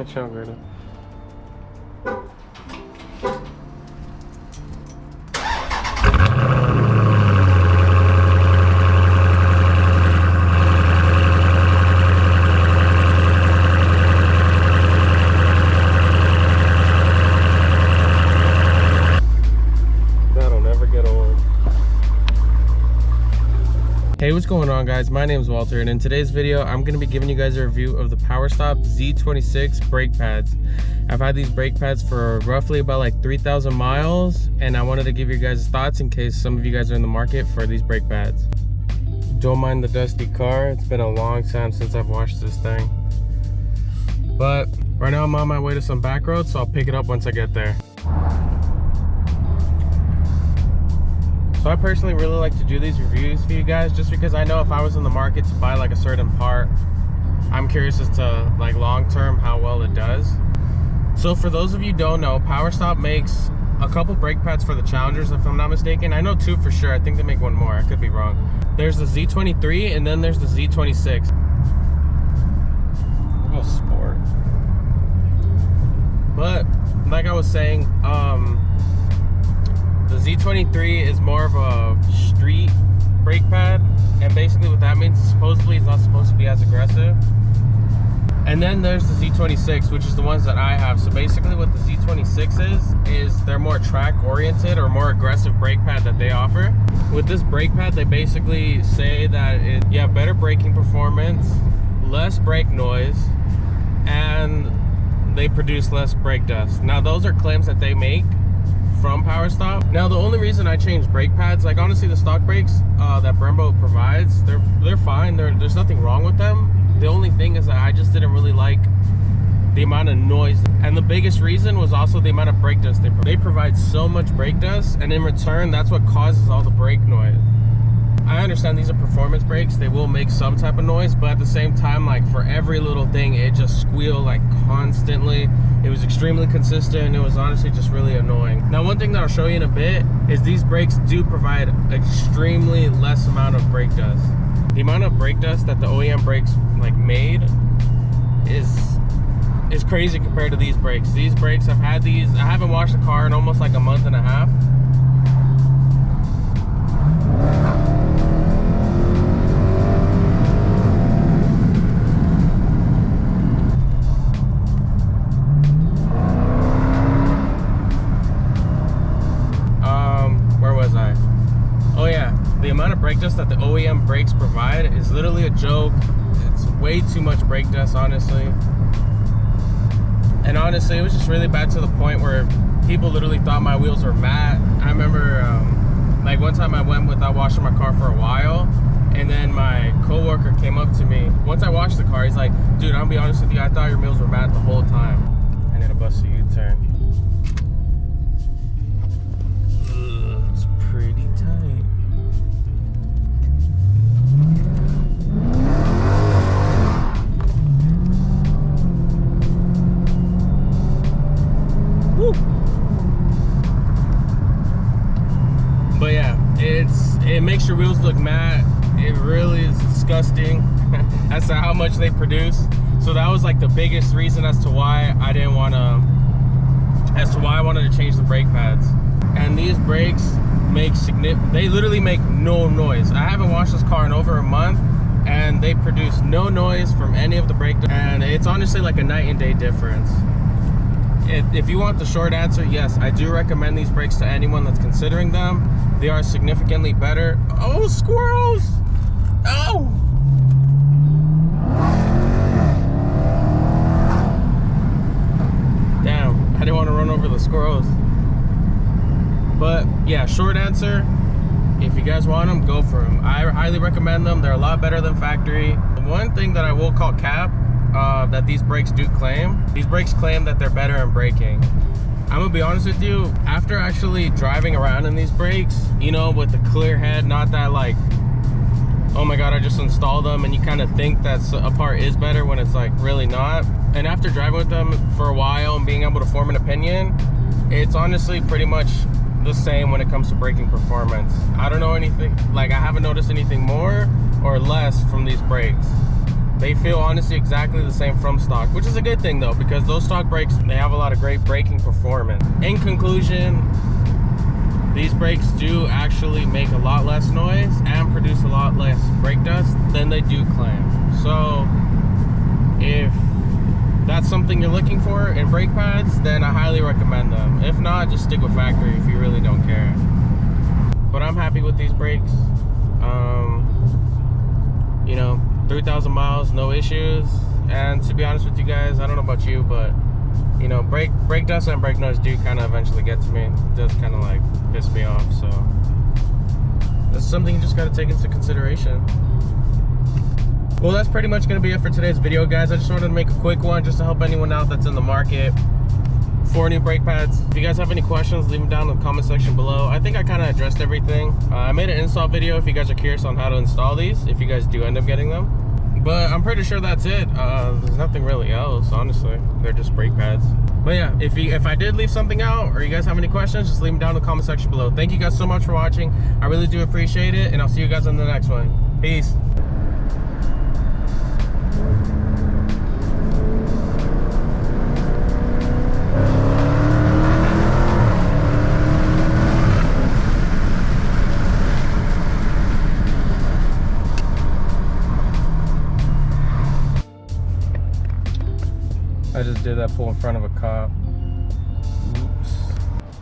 Ciao, Greta. That'll never get old. Hey, what's going on, guys? My name is Walter, and in today's video I'm going to be giving you guys a review of the POWERSTOP Z26 brake pads. I've had these brake pads for roughly about like 3,000 miles, and I wanted to give you guys thoughts in case some of you guys are in the market for these brake pads. Don't mind the dusty car. It's been a long time since I've washed this thing, but right now I'm on my way to some back roads, so I'll pick it up once I get there. So I personally really like to do these reviews for you guys, just because I know if I was in the market to buy like a certain part, I'm curious as to like long term how well it does. So for those of you who don't know, POWERSTOP makes a couple brake pads for the Challengers, if I'm not mistaken. I know two for sure. I think they make one more. I could be wrong. There's the Z23 and then there's the Z26. Real sport. But like I was saying, the Z23 is more of a street brake pad, and basically what that means is supposedly it's not supposed to be as aggressive. And then there's the Z26, which is the ones that I have. So basically what the Z26 is they're more track oriented or more aggressive brake pad that they offer. With this brake pad, they basically say that you have better braking performance, less brake noise, and they produce less brake dust. Now those are claims that they make from POWERSTOP. Now the only reason I changed brake pads, like honestly the stock brakes that Brembo provides, they're fine. There's nothing wrong with them. The only thing is that I just didn't really like the amount of noise, and the biggest reason was also the amount of brake dust they provide. So much brake dust, and in return that's what causes all the brake noise. I understand these are performance brakes, they will make some type of noise, but at the same time, like for every little thing it just squealed like constantly. It was extremely consistent. It was honestly just really annoying. Now one thing that I'll show you in a bit is these brakes do provide extremely less amount of brake dust. The amount of brake dust that the OEM brakes like made is crazy compared to these brakes. These brakes, I've had these, I haven't washed the car in almost like a month and a half. The amount of brake dust that the OEM brakes provide is literally a joke. It's way too much brake dust, honestly. And honestly, it was just really bad to the point where people literally thought my wheels were matte. I remember like one time I went without washing my car for a while, and then my coworker came up to me once I washed the car. He's like, dude, I'll be honest with you, I thought your wheels were matte the whole time. I need to bust a U-turn. It's pretty tight. But yeah, it makes your wheels look matte. It really is disgusting as to how much they produce. So that was like the biggest reason as to why I wanted to change the brake pads. And these brakes they literally make no noise. I haven't washed this car in over a month, and they produce no noise from any of the brake, and it's honestly like a night and day difference. If you want the short answer, yes, I do recommend these brakes to anyone that's considering them. They are significantly better. Oh, squirrels! Oh! Damn, I didn't want to run over the squirrels. But yeah, short answer, if you guys want them, go for them. I highly recommend them. They're a lot better than factory. One thing that I will call cap, that these brakes do claim, these brakes claim that they're better in braking. I'm gonna be honest with you, after actually driving around in these brakes, you know, with the clear head, not that like, oh my god, I just installed them, and you kind of think that a part is better when it's like really not. And after driving with them for a while and being able to form an opinion, it's honestly pretty much the same when it comes to braking performance. I don't know anything, like I haven't noticed anything more or less from these brakes. They feel honestly exactly the same from stock, which is a good thing though, because those stock brakes, they have a lot of great braking performance. In conclusion, these brakes do actually make a lot less noise and produce a lot less brake dust than they do claim. So if that's something you're looking for in brake pads, then I highly recommend them. If not, just stick with factory if you really don't care. But I'm happy with these brakes. You know, 3,000 miles, no issues. And to be honest with you guys, I don't know about you, but you know, brake dust and brake noise do kind of eventually get to me. It does kind of like piss me off. So that's something you just got to take into consideration. Well, that's pretty much going to be it for today's video, guys. I just wanted to make a quick one just to help anyone out that's in the market for new brake pads. If you guys have any questions, leave them down in the comment section below. I think I kind of addressed everything. I made an install video if you guys are curious on how to install these, if you guys do end up getting them. But I'm pretty sure that's it. There's nothing really else, honestly. They're just brake pads. But yeah, if I did leave something out or you guys have any questions, just leave them down in the comment section below. Thank you guys so much for watching. I really do appreciate it, and I'll see you guys in the next one. Peace. I just did that pull in front of a cop. Oops.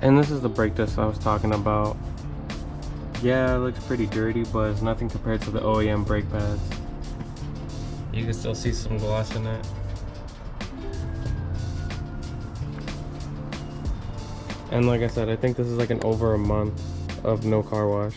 And this is the brake dust I was talking about. Yeah, it looks pretty dirty, but it's nothing compared to the OEM brake pads. You can still see some gloss in it. And like I said, I think this is like over a month of no car wash.